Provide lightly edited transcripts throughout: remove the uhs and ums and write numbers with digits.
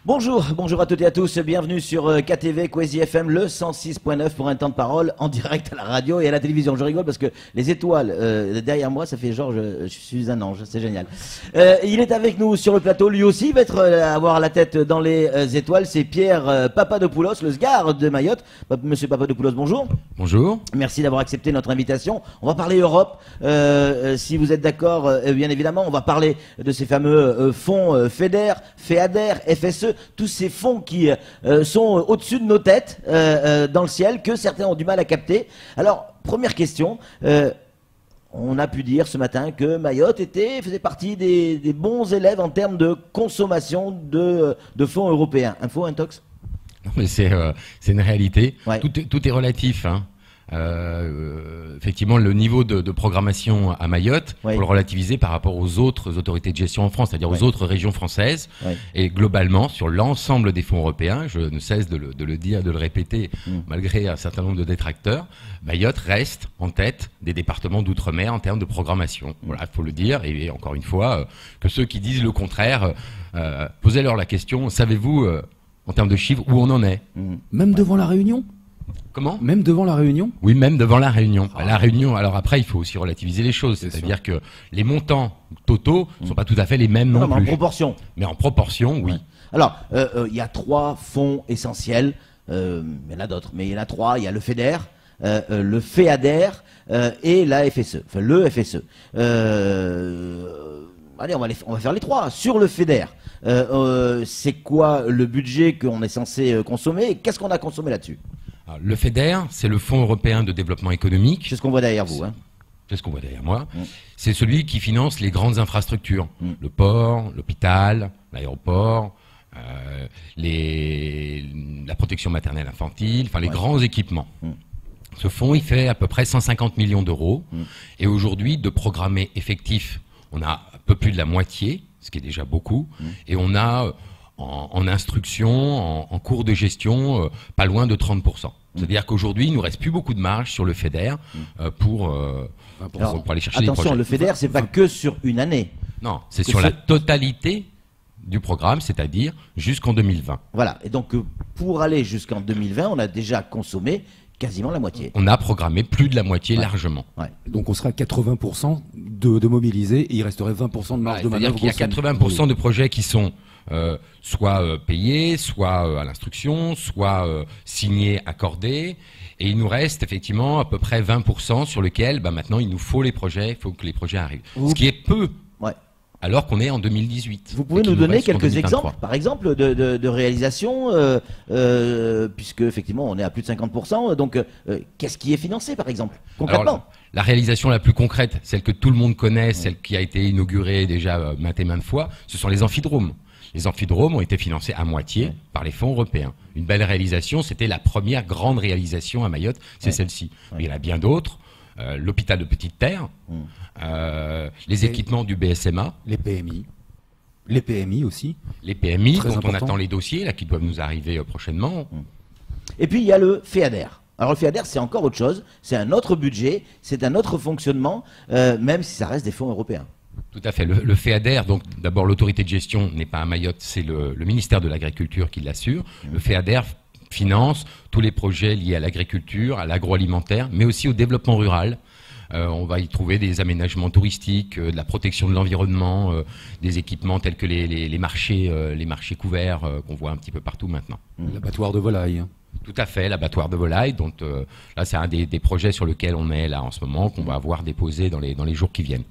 Bonjour, bonjour à toutes et à tous, bienvenue sur KTV, Kwezi FM, le 106.9 pour un temps de parole en direct à la radio et à la télévision. Je rigole parce que les étoiles derrière moi, ça fait genre je suis un ange, c'est génial. Il est avec nous sur le plateau, lui aussi il va être avoir la tête dans les étoiles, c'est Pierre Papadopoulos, le Sgare de Mayotte. Monsieur Papadopoulos, bonjour. Bonjour. Merci d'avoir accepté notre invitation. On va parler Europe, si vous êtes d'accord, bien évidemment. On va parler de ces fameux fonds FEDER, FEADER, FSE, tous ces fonds qui sont au-dessus de nos têtes, dans le ciel, que certains ont du mal à capter. Alors, première question. On a pu dire ce matin que Mayotte faisait partie des bons élèves en termes de consommation de fonds européens. Info, intox? Non, mais c'est une réalité. Ouais. Tout est relatif, hein. Effectivement, le niveau de programmation à Mayotte, Ouais. pour le relativiser par rapport aux autres autorités de gestion en France, c'est-à-dire Ouais. aux autres régions françaises, Ouais. et globalement, sur l'ensemble des fonds européens, je ne cesse de le dire, de le répéter, malgré un certain nombre de détracteurs, Mayotte reste en tête des départements d'outre-mer en termes de programmation. Voilà, il faut le dire, et encore une fois, que ceux qui disent le contraire, posez-leur la question, savez-vous, en termes de chiffres, où on en est? Même devant la Réunion? Comment? Même devant la Réunion? Oui, même devant la Réunion. La Réunion, alors après, il faut aussi relativiser les choses. C'est-à-dire que les montants totaux ne sont pas tout à fait les mêmes non mais en plus. proportion. Mais en proportion, oui. Alors, il y a trois fonds essentiels. Il y en a d'autres, mais il y en a trois. Il y a le FEDER, le FEADER et la FSE. Enfin, le FSE. Allez, on va faire les trois. Sur le FEDER, c'est quoi le budget qu'on est censé consommer et qu'est-ce qu'on a consommé là-dessus? Alors, le FEDER, c'est le Fonds européen de développement économique. C'est ce qu'on voit derrière vous. Hein. C'est ce qu'on voit derrière moi. C'est celui qui finance les grandes infrastructures. Mm. Le port, l'hôpital, l'aéroport, la protection maternelle infantile, enfin les grands équipements. Ce fonds, il fait à peu près 150 millions d'euros. Et aujourd'hui, de programmés effectifs, on a un peu plus de la moitié, ce qui est déjà beaucoup. Et on a en instruction, en cours de gestion, pas loin de 30%. C'est-à-dire qu'aujourd'hui, il nous reste plus beaucoup de marge sur le FEDER pour aller chercher des projets. Attention, le FEDER, c'est pas que sur une année. Non, c'est sur la totalité du programme, c'est-à-dire jusqu'en 2020. Voilà. Et donc, pour aller jusqu'en 2020, on a déjà consommé quasiment la moitié. On a programmé plus de la moitié largement. Ouais. Donc on sera à 80% de mobilisés et il resterait 20% de marge de C'est-à-dire manœuvre. qu'il y a grosso 80% de projets qui sont soit payés, soit à l'instruction, soit signés, accordés. Et il nous reste effectivement à peu près 20% sur lequel maintenant il nous faut les projets, il faut que les projets arrivent. Ce qui est peu, Ouais. alors qu'on est en 2018. Vous pouvez et qu'il nous donner reste jusqu'en quelques 2023. exemples, par exemple, de réalisation, puisque effectivement on est à plus de 50%. Donc, qu'est-ce qui est financé, par exemple, concrètement? Alors, la réalisation la plus concrète, celle que tout le monde connaît, celle qui a été inaugurée déjà maintes et maintes fois, ce sont les amphidromes. Les amphidromes ont été financés à moitié par les fonds européens. Une belle réalisation, c'était la première grande réalisation à Mayotte, c'est celle-ci. Mais il y en a bien d'autres. L'hôpital de Petite Terre, les équipements du BSMA, Les PMI. Les PMI aussi. les PMI, Très dont on important. attend les dossiers là, qui doivent nous arriver prochainement. Et puis il y a le FEADER. Alors le FEADER, c'est encore autre chose, c'est un autre budget, c'est un autre fonctionnement, même si ça reste des fonds européens. Tout à fait. Le FEADER, donc d'abord l'autorité de gestion n'est pas à Mayotte, c'est le ministère de l'Agriculture qui l'assure. Le FEADER finance tous les projets liés à l'agriculture, à l'agroalimentaire, mais aussi au développement rural. On va y trouver des aménagements touristiques, de la protection de l'environnement, des équipements tels que les marchés couverts qu'on voit un petit peu partout maintenant. L'abattoir de volaille. Hein. Tout à fait, l'abattoir de volaille, dont là c'est un des projets sur lesquels on est là en ce moment, qu'on va avoir déposé dans les jours qui viennent.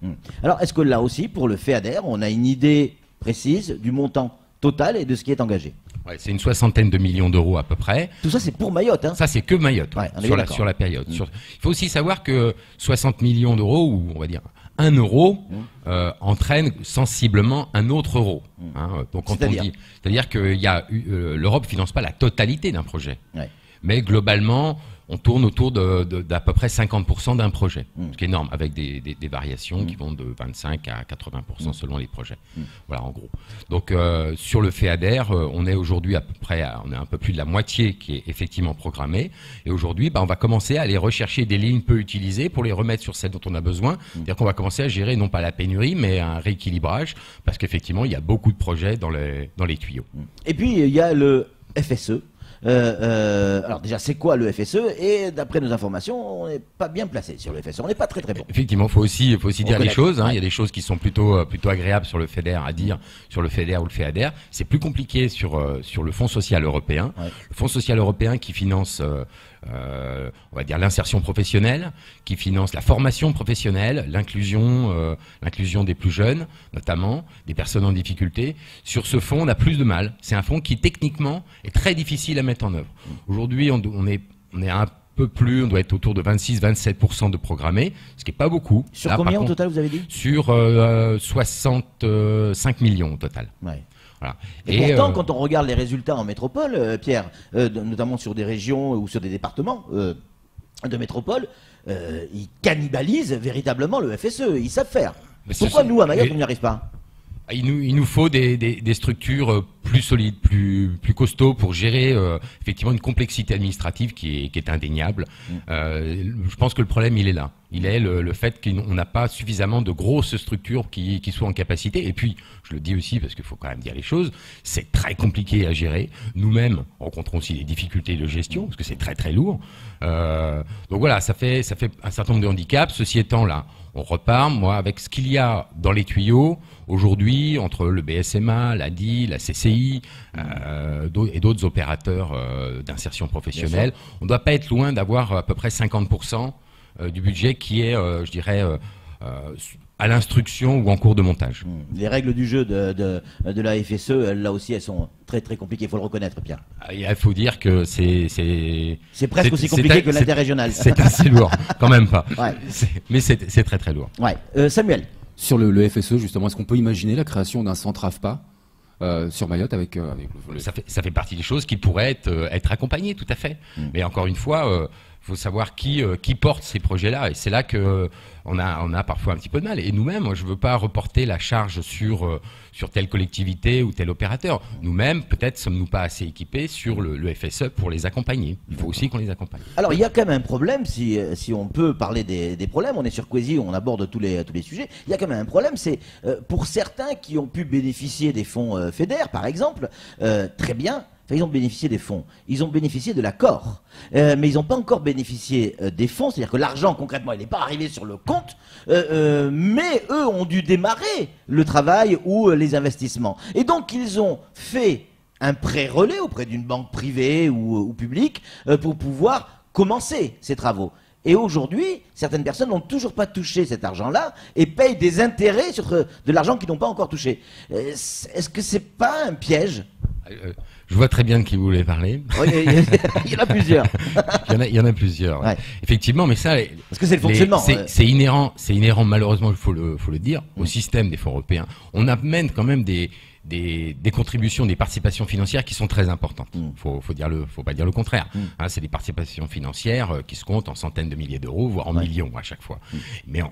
Alors est-ce que là aussi, pour le FEADER, on a une idée précise du montant total et de ce qui est engagé? Ouais, c'est une soixantaine de millions d'euros à peu près. Tout ça, c'est pour Mayotte, hein? Ça, c'est que Mayotte, Ouais, on est sur d'accord. la période. Il faut aussi savoir que 60 millions d'euros, ou on va dire 1 euro, entraîne sensiblement un autre euro. Hein. Donc, quand on dit, c'est-à-dire que l'Europe finance pas la totalité d'un projet. Ouais. Mais globalement, on tourne autour d'à peu près 50% d'un projet, ce qui est énorme, avec des variations qui vont de 25 à 80% selon les projets. Voilà, en gros. Donc, sur le FEADER, on est aujourd'hui à peu près, on est un peu plus de la moitié qui est effectivement programmée. Et aujourd'hui, on va commencer à aller rechercher des lignes peu utilisées pour les remettre sur celles dont on a besoin. C'est-à-dire qu'on va commencer à gérer non pas la pénurie, mais un rééquilibrage, parce qu'effectivement, il y a beaucoup de projets dans les tuyaux. Et puis, il y a le FSE. Alors déjà, c'est quoi le FSE? Et d'après nos informations, on n'est pas bien placé sur le FSE. On n'est pas très bon. Effectivement, faut aussi dire les choses. Il y a des choses qui sont plutôt agréables sur le FEDER à dire sur le FEDER ou le FEADER. C'est plus compliqué sur le Fonds social européen. Ouais. Le Fonds social européen qui finance on va dire l'insertion professionnelle, qui finance la formation professionnelle, l'inclusion des plus jeunes, notamment des personnes en difficulté. Sur ce fonds, on a plus de mal. C'est un fonds qui techniquement est très difficile à mettre en œuvre. Aujourd'hui, on est un peu plus, on doit être autour de 26-27% de programmés, ce qui n'est pas beaucoup. Sur combien au total, vous avez dit? Sur 65 millions au total. Ouais. Voilà. Et pourtant, quand on regarde les résultats en métropole, Pierre, notamment sur des régions ou sur des départements de métropole, ils cannibalisent véritablement le FSE. Ils savent faire. Pourquoi nous, à Mayotte, on n'y arrive pas? Il nous faut des structures plus solides, plus costauds pour gérer effectivement une complexité administrative qui est indéniable. Je pense que le problème, il est là. Il est le fait qu'on n'a pas suffisamment de grosses structures qui soient en capacité. Et puis, je le dis aussi parce qu'il faut quand même dire les choses, c'est très compliqué à gérer. Nous-mêmes rencontrons aussi des difficultés de gestion parce que c'est très très lourd. Donc voilà, ça fait un certain nombre de handicaps. Ceci étant là, on repart, moi, avec ce qu'il y a dans les tuyaux aujourd'hui entre le BSMA, l'ADI, la CCI et d'autres opérateurs d'insertion professionnelle. On ne doit pas être loin d'avoir à peu près 50% du budget qui est, je dirais, à l'instruction ou en cours de montage. Les règles du jeu de la FSE, là aussi, elles sont très très compliquées, il faut le reconnaître, Pierre. Il faut dire que c'est presque aussi compliqué que l'interrégional. C'est assez lourd, quand même pas. Ouais. Mais c'est très très lourd. Ouais. Samuel. Sur le FSE, justement, est-ce qu'on peut imaginer la création d'un centre AFPA sur Mayotte avec Ça fait partie des choses qui pourraient être accompagnées, tout à fait. Mais encore une fois, faut savoir qui porte ces projets-là, et c'est là que on a parfois un petit peu de mal. Et nous-mêmes, moi, je veux pas reporter la charge sur telle collectivité ou tel opérateur. Nous-mêmes, peut-être sommes-nous pas assez équipés sur le FSE pour les accompagner. Il faut aussi qu'on les accompagne. Alors, il y a quand même un problème, si on peut parler des problèmes. On est sur Quasi, on aborde tous les sujets. Il y a quand même un problème, c'est pour certains qui ont pu bénéficier des fonds FEDER, par exemple, très bien. Ils ont bénéficié des fonds, ils ont bénéficié de l'accord, mais ils n'ont pas encore bénéficié des fonds, c'est-à-dire que l'argent concrètement il n'est pas arrivé sur le compte, mais eux ont dû démarrer le travail ou les investissements. Et donc ils ont fait un prêt relais auprès d'une banque privée ou publique pour pouvoir commencer ces travaux. Et aujourd'hui, certaines personnes n'ont toujours pas touché cet argent-là et payent des intérêts sur de l'argent qu'ils n'ont pas encore touché. Est-ce que c'est pas un piège ? Je vois très bien de qui vous voulez parler. Oui, il y en a plusieurs. Il y en a plusieurs. Ouais. Effectivement, mais ça, parce que c'est le fonctionnement. C'est inhérent malheureusement, il faut le dire, au système des fonds européens. On amène quand même des contributions, des participations financières qui sont très importantes. Faut pas dire le contraire. C'est des participations financières qui se comptent en centaines de milliers d'euros, voire en millions à chaque fois. Mais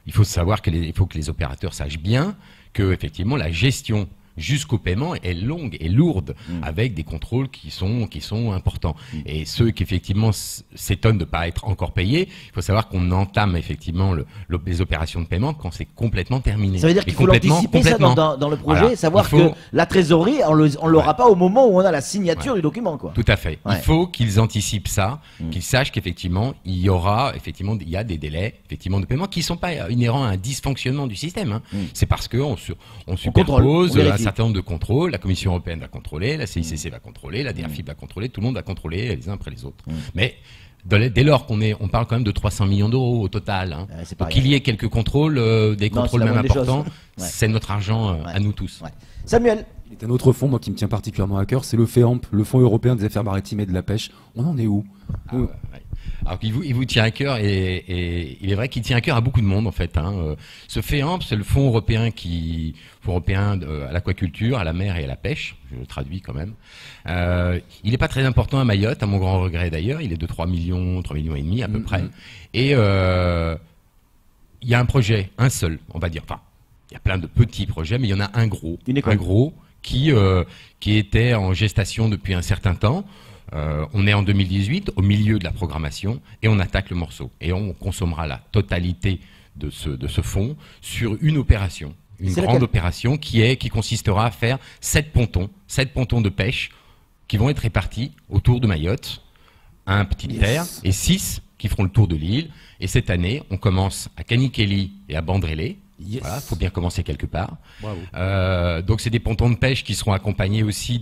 il faut savoir il faut que les opérateurs sachent bien que effectivement la gestion jusqu'au paiement est longue et lourde, avec des contrôles qui sont importants. Et ceux qui effectivement s'étonnent de ne pas être encore payés, il faut savoir qu'on entame effectivement les opérations de paiement quand c'est complètement terminé. Ça veut dire qu'il faut l'anticiper ça dans le projet, voilà. Savoir que la trésorerie, on l'aura pas au moment où on a la signature du document, quoi. Tout à fait. Ouais. Il faut qu'ils anticipent ça, qu'ils sachent qu'effectivement il y a des délais effectivement de paiement qui ne sont pas inhérents à un dysfonctionnement du système. C'est parce qu'on superpose un certain nombre de contrôles, la Commission européenne va contrôler, la CICC va contrôler, la DRFIP va contrôler, tout le monde va contrôler les uns après les autres. Mais dès lors on parle quand même de 300 millions d'euros au total. Donc qu'il y ait quelques contrôles, des contrôles même importants, c'est notre argent à nous tous. Ouais. Samuel. Il y a un autre fonds, moi, qui me tient particulièrement à cœur, c'est le FEAMP, le Fonds européen des affaires maritimes et de la pêche. On en est où Alors il vous tient à cœur et il est vrai qu'il tient à cœur à beaucoup de monde en fait. Ce FEAMP, c'est le fonds européen à l'aquaculture, à la mer et à la pêche. Je le traduis quand même. Il n'est pas très important à Mayotte, à mon grand regret d'ailleurs. Il est de 3 millions et demi à peu près. Et il y a un projet, un seul, on va dire. Enfin, il y a plein de petits projets, mais il y en a un gros qui était en gestation depuis un certain temps. On est en 2018, au milieu de la programmation, et on attaque le morceau. Et on consommera la totalité de ce fonds sur une opération, une grande opération qui consistera à faire 7 pontons de pêche qui vont être répartis autour de Mayotte, un petit terre, et 6 qui feront le tour de l'île. Et cette année, on commence à Kanikeli et à Bandrélé. Voilà, faut bien commencer quelque part. Donc c'est des pontons de pêche qui seront accompagnés aussi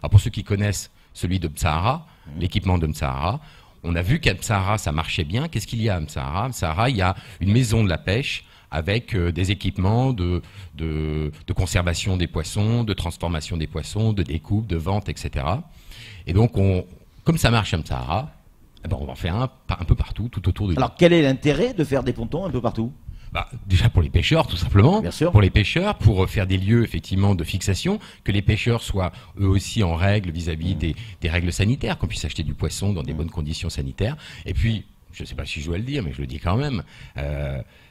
pour ceux qui connaissent celui de Msahara, l'équipement de Msahara. On a vu qu'à Msahara, ça marchait bien. Qu'est-ce qu'il y a à Msahara? À Msahara, il y a une maison de la pêche avec des équipements de conservation des poissons, de transformation des poissons, de découpe, de vente, etc. Et donc, comme ça marche à Msahara, on va en faire un peu partout, tout autour de l'île. Alors, quel est l'intérêt de faire des pontons un peu partout? Déjà pour les pêcheurs, tout simplement. Bien sûr. Pour les pêcheurs, pour faire des lieux effectivement de fixation, que les pêcheurs soient eux aussi en règle vis-à-vis des règles sanitaires, qu'on puisse acheter du poisson dans des bonnes conditions sanitaires. Et puis, je ne sais pas si je dois le dire, mais je le dis quand même,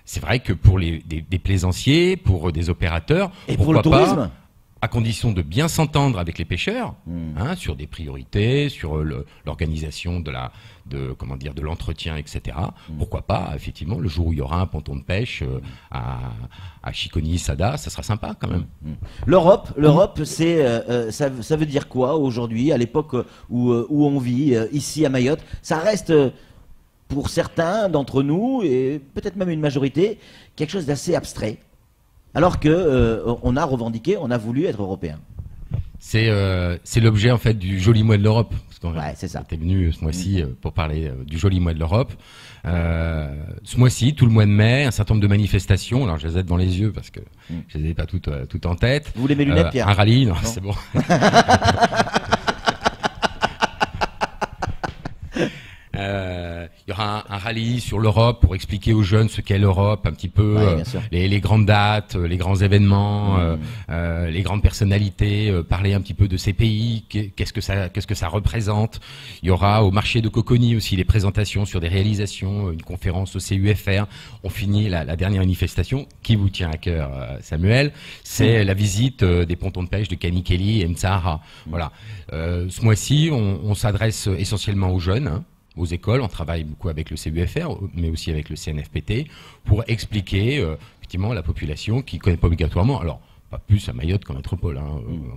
c'est vrai que pour des plaisanciers, pour des opérateurs, et pour le tourisme, à condition de bien s'entendre avec les pêcheurs, sur des priorités, sur l'organisation de l'entretien, etc. Pourquoi pas, effectivement, le jour où il y aura un ponton de pêche à Chiconi, Sada, ça sera sympa quand même. L'Europe, ça veut dire quoi aujourd'hui, à l'époque où on vit ici à Mayotte? Ça reste, pour certains d'entre nous, et peut-être même une majorité, quelque chose d'assez abstrait. Alors que on a revendiqué, on a voulu être européen. C'est l'objet en fait du joli mois de l'Europe. C'est ça. T'es venu ce mois-ci pour parler du joli mois de l'Europe. Ce mois-ci, tout le mois de mai, un certain nombre de manifestations. Alors je les ai dans les yeux parce que je les ai pas toutes en tête. Vous voulez mes lunettes, Pierre? Un rallye, non. C'est bon. Il y aura un rallye sur l'Europe pour expliquer aux jeunes ce qu'est l'Europe, un petit peu les grandes dates, les grands événements, les grandes personnalités, parler un petit peu de ces pays, qu'est-ce que ça représente. Il y aura au marché de Coconi aussi les présentations sur des réalisations, une conférence au CUFR. On finit la dernière manifestation qui vous tient à cœur, Samuel, c'est la visite des pontons de pêche de Kanikeli et Msahara. Voilà. Ce mois-ci, on s'adresse essentiellement aux jeunes, aux écoles. On travaille beaucoup avec le CUFR, mais aussi avec le CNFPT, pour expliquer effectivement à la population qui ne connaît pas obligatoirement. Alors, pas plus à Mayotte qu'en métropole.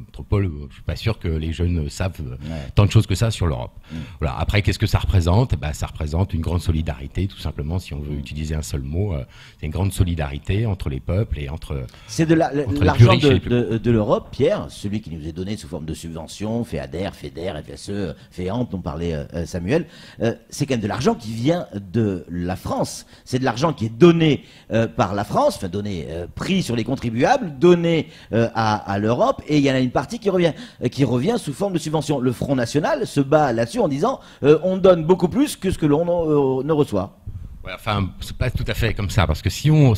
Métropole, je suis pas sûr que les jeunes savent tant de choses que ça sur l'Europe. Voilà. Après, qu'est-ce que ça représente? Ça représente une grande solidarité, tout simplement, si on veut utiliser un seul mot. C'est une grande solidarité entre les peuples et entre. C'est de l'argent de l'Europe, Pierre, celui qui nous est donné sous forme de subventions, FEADER, FEDER, FSE, FEAMP, dont parlait Samuel. C'est quand même de l'argent qui vient de la France. C'est de l'argent qui est donné par la France, enfin donné, pris sur les contribuables, donné à l'Europe, et il y en a une partie qui revient sous forme de subvention. Le Front National se bat là-dessus en disant on donne beaucoup plus que ce que l'on ne reçoit. Ouais, enfin, c'est pas tout à fait comme ça, parce que si on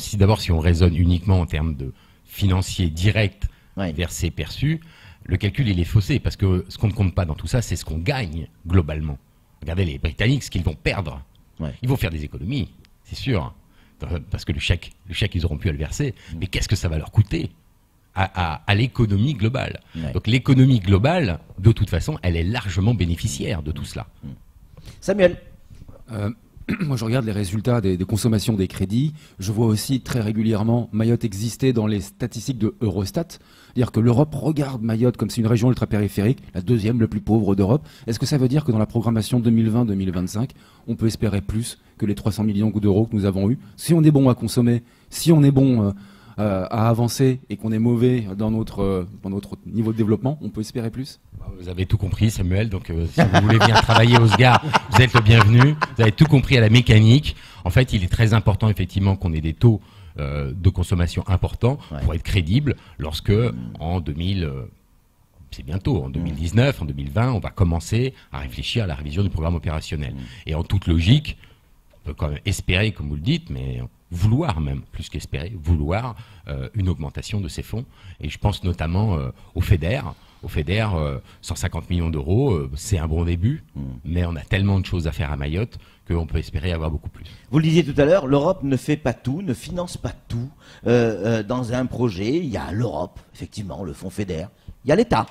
raisonne uniquement en termes de financiers directs versés, perçus, le calcul il est faussé, parce que ce qu'on ne compte pas dans tout ça, c'est ce qu'on gagne globalement. Regardez les Britanniques, ce qu'ils vont perdre. Ils vont faire des économies, c'est sûr, parce que le chèque ils auront pu le verser, mais qu'est-ce que ça va leur coûter à l'économie globale? Donc l'économie globale, de toute façon, elle est largement bénéficiaire de tout cela. Samuel, moi je regarde les résultats des consommations des crédits. Je vois aussi très régulièrement Mayotte exister dans les statistiques de Eurostat. C'est-à-dire que l'Europe regarde Mayotte comme c'est une région ultra-périphérique, la deuxième le plus pauvre d'Europe. Est-ce que ça veut dire que dans la programmation 2020-2025, on peut espérer plus que les 300 millions d'euros que nous avons eus? Si on est bon à consommer, si on est bon à avancer et qu'on est mauvais dans notre niveau de développement, on peut espérer plus? Vous avez tout compris, Samuel, donc si vous voulez bien travailler au SGAR, vous êtes le bienvenu. Vous avez tout compris à la mécanique. En fait, il est très important effectivement qu'on ait des taux de consommation importants pour être crédible lorsque en 2000 c'est bientôt, en 2019, en 2020, on va commencer à réfléchir à la révision du programme opérationnel. Et en toute logique, on peut quand même espérer, comme vous le dites, mais vouloir même, plus qu'espérer, vouloir une augmentation de ces fonds. Et je pense notamment au FEDER. Au FEDER, 150 millions d'euros, c'est un bon début, mais on a tellement de choses à faire à Mayotte qu'on peut espérer avoir beaucoup plus. Vous le disiez tout à l'heure, l'Europe ne fait pas tout, ne finance pas tout. Dans un projet, il y a l'Europe, effectivement, le fonds FEDER, il y a l'État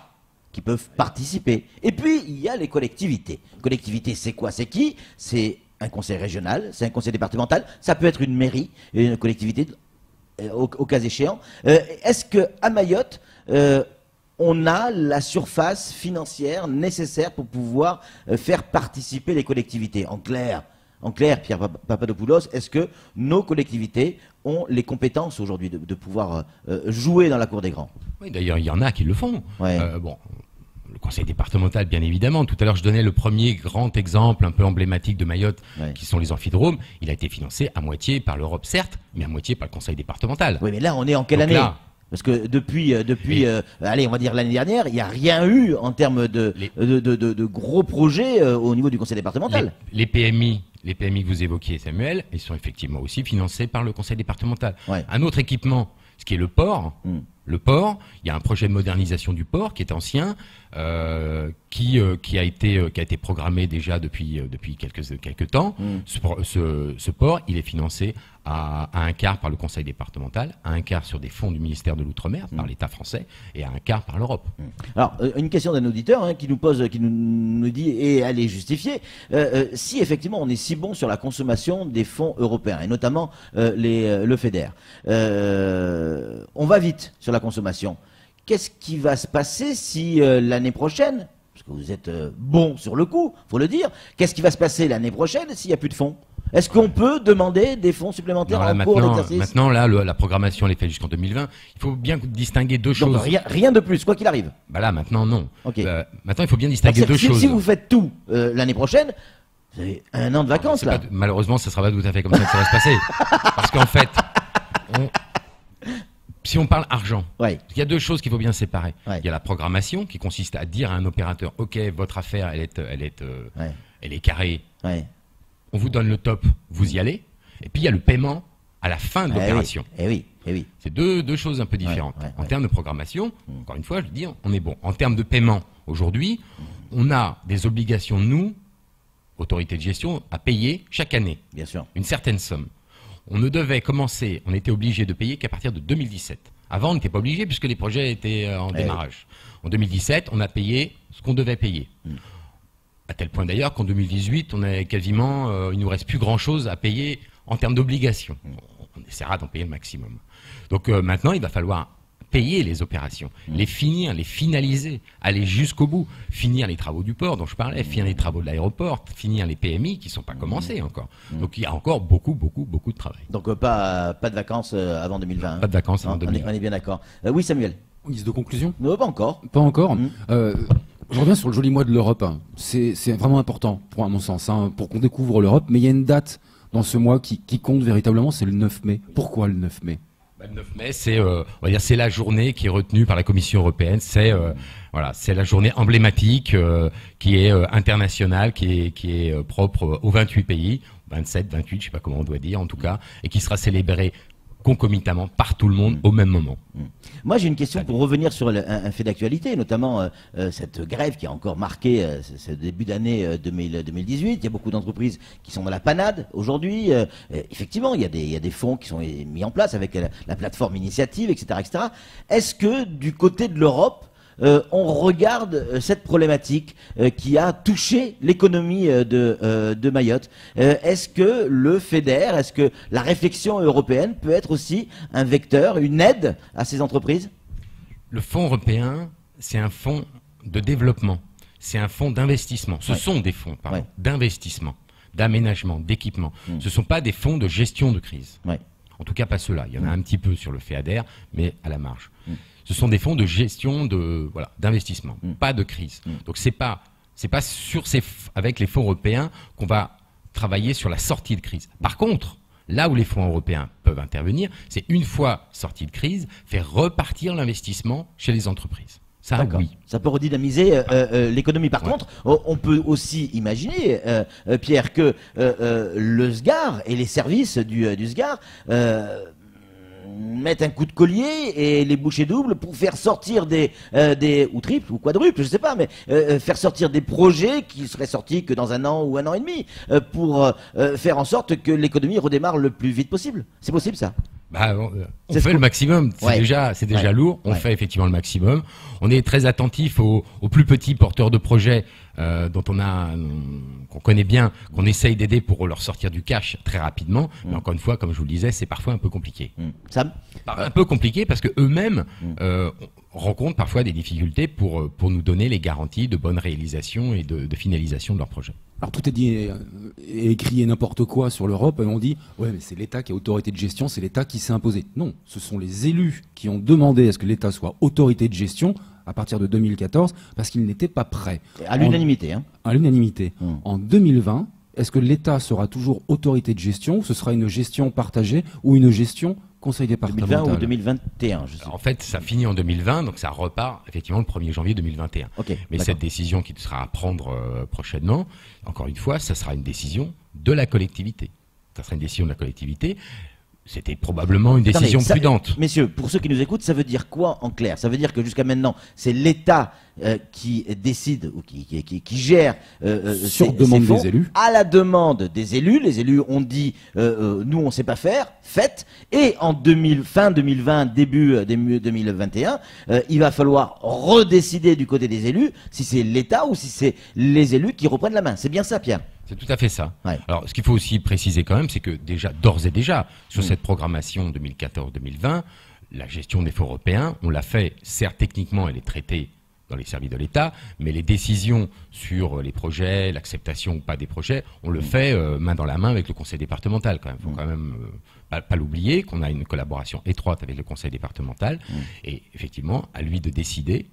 qui peuvent participer. Et puis, il y a les collectivités. Collectivité, c'est quoi? C'est qui? C'est un conseil régional, c'est un conseil départemental, ça peut être une mairie, une collectivité, au cas échéant. Est-ce qu'à Mayotte, on a la surface financière nécessaire pour pouvoir faire participer les collectivités? En clair, Pierre Papadopoulos, est-ce que nos collectivités ont les compétences aujourd'hui de pouvoir jouer dans la cour des grands? Oui, d'ailleurs, il y en a qui le font. Ouais. Bon, le conseil départemental, bien évidemment. Tout à l'heure, je donnais le premier grand exemple un peu emblématique de Mayotte, qui sont les amphidromes. Il a été financé à moitié par l'Europe, certes, mais à moitié par le conseil départemental. Oui, mais là, on est en quelle année? Parce que depuis allez, on va dire l'année dernière, il n'y a rien eu en termes de gros projets au niveau du conseil départemental. Les PMI que vous évoquiez, Samuel, ils sont effectivement aussi financés par le conseil départemental. Ouais. Un autre équipement, ce qui est le port. Le port, il y a un projet de modernisation du port qui est ancien, qui a été programmé déjà depuis quelques temps. Ce port, il est financé à un quart par le conseil départemental, à un quart sur des fonds du ministère de l'Outre-mer, par l'État français, et à un quart par l'Europe. Alors, une question d'un auditeur qui nous dit, et elle est justifiée, si effectivement on est si bon sur la consommation des fonds européens, et notamment le FEDER, on va vite sur la consommation. Qu'est-ce qui va se passer si l'année prochaine, parce que vous êtes bon sur le coup, faut le dire, qu'est-ce qui va se passer l'année prochaine s'il n'y a plus de fonds? Est-ce qu'on peut demander des fonds supplémentaires en cours d'exercice? Maintenant, là, la programmation, elle est faite jusqu'en 2020. Il faut bien distinguer deux choses. Donc, rien de plus, quoi qu'il arrive. Bah là, maintenant, non. Okay. Maintenant, il faut bien distinguer deux choses. Si vous faites tout l'année prochaine, vous avez un an de vacances, là. Malheureusement, ça ne sera pas tout à fait comme ça que ça va se passer. Parce qu'en fait, si on parle argent, il y a deux choses qu'il faut bien séparer. Il y a la programmation qui consiste à dire à un opérateur, OK, votre affaire, elle est carrée. On vous donne le top, vous y allez. Et puis il y a le paiement à la fin de l'opération. Oui. C'est deux choses un peu différentes. En termes de programmation, encore une fois, je veux dire, on est bon. En termes de paiement, aujourd'hui, on a des obligations, nous, autorités de gestion, à payer chaque année. Bien sûr. Une certaine somme. On ne devait commencer, on était obligé de payer qu'à partir de 2017. Avant, on n'était pas obligé puisque les projets étaient en démarrage. En 2017, on a payé ce qu'on devait payer. À tel point d'ailleurs qu'en 2018, on est quasiment, il nous reste plus grand-chose à payer en termes d'obligations. On essaiera d'en payer le maximum. Donc maintenant, il va falloir payer les opérations, les finir, les finaliser, aller jusqu'au bout, finir les travaux du port dont je parlais, finir les travaux de l'aéroport, finir les PMI qui ne sont pas commencés encore. Donc il y a encore beaucoup de travail. Donc pas de vacances avant 2020. Pas de vacances avant 2020. On est bien d'accord. Oui, Samuel. Liste de conclusion? Non, pas encore. Pas encore. Je reviens sur le joli mois de l'Europe. C'est vraiment important, à mon sens, pour qu'on découvre l'Europe. Mais il y a une date dans ce mois qui compte véritablement, c'est le 9 mai. Pourquoi le 9 mai? Le 9 mai, c'est la journée qui est retenue par la Commission européenne. C'est la journée emblématique qui est internationale, qui est propre aux 28 pays, 27, 28, je sais pas comment on doit dire en tout cas, et qui sera célébrée concomitamment par tout le monde au même moment. Moi j'ai une question pour revenir sur un fait d'actualité, notamment cette grève qui a encore marqué ce début d'année 2018. Il y a beaucoup d'entreprises qui sont dans la panade aujourd'hui. Effectivement, il y a des fonds qui sont mis en place avec la plateforme initiative, etc. etc. Est-ce que du côté de l'Europe, on regarde cette problématique qui a touché l'économie de Mayotte. Est-ce que le FEDER, est-ce que la réflexion européenne peut être aussi un vecteur, une aide à ces entreprises? Le fonds européen, c'est un fonds de développement, c'est un fonds d'investissement. Ce sont des fonds d'investissement, d'aménagement, d'équipement. Ce ne sont pas des fonds de gestion de crise. En tout cas, pas ceux-là. Il y en a un petit peu sur le FEADER, mais à la marge. Ce sont des fonds de gestion d'investissement, pas de crise. Donc c'est pas avec les fonds européens qu'on va travailler sur la sortie de crise. Par contre, là où les fonds européens peuvent intervenir, c'est une fois sortie de crise, faire repartir l'investissement chez les entreprises. Ça, oui. Ça peut redynamiser l'économie. Par contre, on peut aussi imaginer, Pierre, que le SGAR et les services du SGAR mettent un coup de collier et les bouchées doubles pour faire sortir des ou triples ou quadruples, je sais pas, mais faire sortir des projets qui seraient sortis que dans 1 an ou 1 an et demi, pour faire en sorte que l'économie redémarre le plus vite possible. C'est possible, ça? Bah, on fait le maximum. C'est déjà lourd. On fait effectivement le maximum. On est très attentif aux plus petits porteurs de projets dont qu'on connaît bien, qu'on essaye d'aider pour leur sortir du cash très rapidement. Mais encore une fois, comme je vous le disais, c'est parfois un peu compliqué. Sam? Un peu compliqué parce que eux-mêmes rencontrent parfois des difficultés pour nous donner les garanties de bonne réalisation et de finalisation de leur projet. Alors tout est dit et écrit et n'importe quoi sur l'Europe, et on dit ouais mais c'est l'État qui est autorité de gestion, c'est l'État qui s'est imposé. Non, ce sont les élus qui ont demandé à ce que l'État soit autorité de gestion à partir de 2014 parce qu'ils n'étaient pas prêts. À l'unanimité. À l'unanimité. En 2020, est-ce que l'État sera toujours autorité de gestion, ou ce sera une gestion partagée ou une gestion conseil départemental? 2020 ou 2021, je sais. En fait, ça finit en 2020, donc ça repart effectivement le 1er janvier 2021. Mais cette décision qui sera à prendre prochainement, encore une fois, ça sera une décision de la collectivité. Ça sera une décision de la collectivité. C'était probablement une décision prudente. Messieurs, pour ceux qui nous écoutent, ça veut dire quoi en clair? Ça veut dire que jusqu'à maintenant, c'est l'État qui décide ou qui gère sur demande des élus. À la demande des élus. Les élus ont dit nous on sait pas faire, faites. Et en fin 2020, début 2021, il va falloir redécider du côté des élus si c'est l'État ou si c'est les élus qui reprennent la main. C'est bien ça, Pierre? C'est tout à fait ça. Ouais. Alors, ce qu'il faut aussi préciser quand même, c'est que d'ores et déjà, sur cette programmation 2014-2020, la gestion des fonds européens, on l'a fait, certes techniquement, elle est traitée dans les services de l'État, mais les décisions sur les projets, l'acceptation ou pas des projets, on le fait main dans la main avec le conseil départemental quand même. Il faut quand même pas l'oublier, qu'on a une collaboration étroite avec le conseil départemental, et effectivement, à lui de décider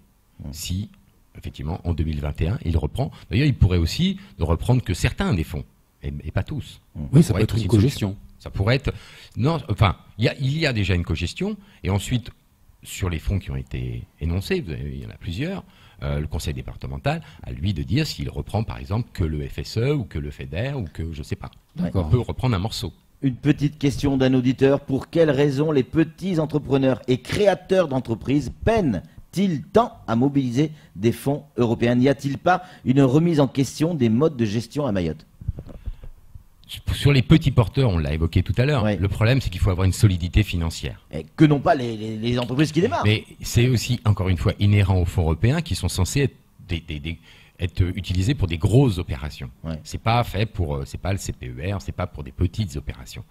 si... Effectivement, en 2021, il reprend. D'ailleurs, il pourrait aussi ne reprendre que certains des fonds, et pas tous. Oui, ça peut être une cogestion. Ça pourrait être... Non, enfin, il y a déjà une cogestion, et ensuite, sur les fonds qui ont été énoncés, il y en a plusieurs, le conseil départemental a lui de dire s'il reprend, par exemple, que le FSE, ou que le FEDER, ou que je sais pas. On peut reprendre un morceau. Une petite question d'un auditeur. Pour quelles raisons les petits entrepreneurs et créateurs d'entreprises peinent-ils tant à mobiliser des fonds européens? N'y a-t-il pas une remise en question des modes de gestion à Mayotte? Sur les petits porteurs, on l'a évoqué tout à l'heure, le problème c'est qu'il faut avoir une solidité financière. Et que n'ont pas les entreprises qui démarrent. Mais c'est aussi, encore une fois, inhérent aux fonds européens qui sont censés être utilisés pour des grosses opérations. C'est pas fait pour, c'est pas le CPER, c'est pas pour des petites opérations.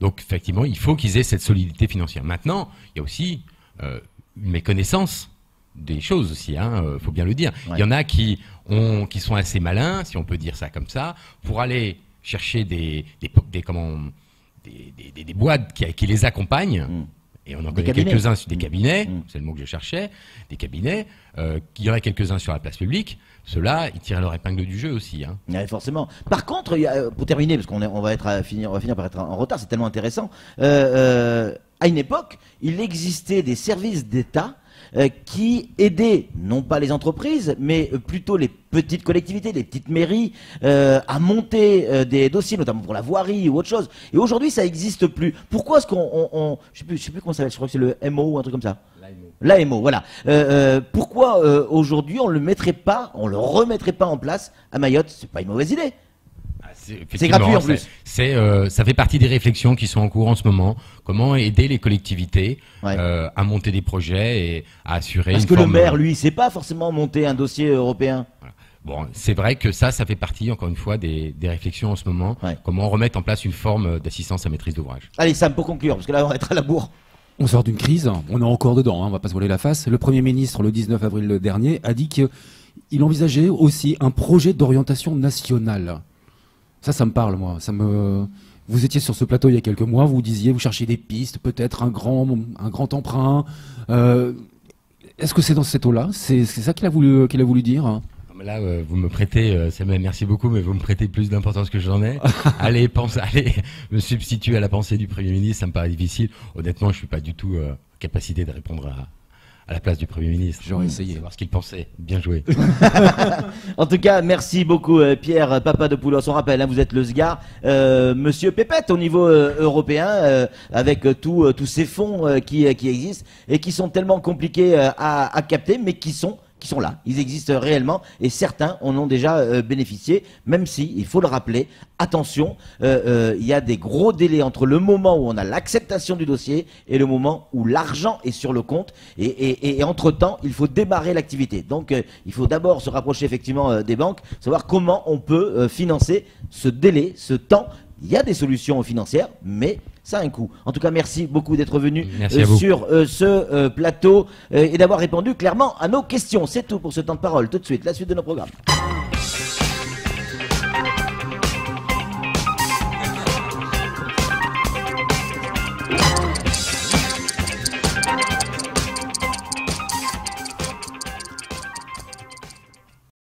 Donc effectivement, il faut qu'ils aient cette solidité financière. Maintenant, il y a aussi une méconnaissance des choses aussi, faut bien le dire. Il y en a qui sont assez malins, si on peut dire ça comme ça, pour aller chercher des boîtes qui les accompagnent. Et on en connaît quelques-uns sur des cabinets, c'est le mot que je cherchais, des cabinets, il y en a quelques-uns sur la place publique. Ceux-là, ils tirent leur épingle du jeu aussi. Forcément. Par contre, pour terminer, parce qu'on va finir par être en retard, c'est tellement intéressant, à une époque, il existait des services d'État qui aidaient, non pas les entreprises, mais plutôt les petites collectivités, les petites mairies, à monter des dossiers, notamment pour la voirie ou autre chose. Et aujourd'hui, ça n'existe plus. Pourquoi est-ce je sais plus comment ça s'appelle, je crois que c'est le MO ou un truc comme ça. L'AMO, voilà. Pourquoi aujourd'hui on le remettrait pas en place à Mayotte? C'est pas une mauvaise idée. C'est gratuit en plus. Ça fait partie des réflexions qui sont en cours en ce moment. Comment aider les collectivités à monter des projets et à assurer Parce que le maire, lui, sait pas forcément monter un dossier européen. Voilà. Bon, c'est vrai que ça fait partie, encore une fois, des réflexions en ce moment. Comment remettre en place une forme d'assistance à maîtrise d'ouvrage. Allez, Sam, pour conclure, parce que là, on va être à la bourre. On sort d'une crise, on est encore dedans, on va pas se voiler la face. Le Premier ministre, le 19 avril dernier, a dit qu'il envisageait aussi un projet d'orientation nationale. Ça me parle, moi. Vous étiez sur ce plateau il y a quelques mois, vous disiez, vous cherchiez des pistes, peut-être un grand emprunt. Est-ce que c'est dans cette eau-là? C'est ça qu'il a voulu dire? Là, vous me prêtez, merci beaucoup, mais vous me prêtez plus d'importance que j'en ai. Allez me substituer à la pensée du Premier ministre, ça me paraît difficile. Honnêtement, je suis pas du tout en capacité de répondre à la place du Premier ministre. J'aurais essayé. Savoir ce qu'il pensait. Bien joué. En tout cas, merci beaucoup Pierre Papadopoulos. On rappelle, hein, vous êtes le SGAR, Monsieur Pépette au niveau européen, avec tous ces fonds qui existent et qui sont tellement compliqués à capter, mais qui sont là, ils existent réellement et certains en ont déjà bénéficié, même si, il faut le rappeler, attention, il y a des gros délais entre le moment où on a l'acceptation du dossier et le moment où l'argent est sur le compte et entre-temps, il faut démarrer l'activité. Donc, il faut d'abord se rapprocher effectivement des banques, savoir comment on peut financer ce délai, ce temps. Il y a des solutions financières, mais ça a un coût. En tout cas, merci beaucoup d'être venu sur ce plateau et d'avoir répondu clairement à nos questions. C'est tout pour ce temps de parole. Tout de suite, la suite de nos programmes.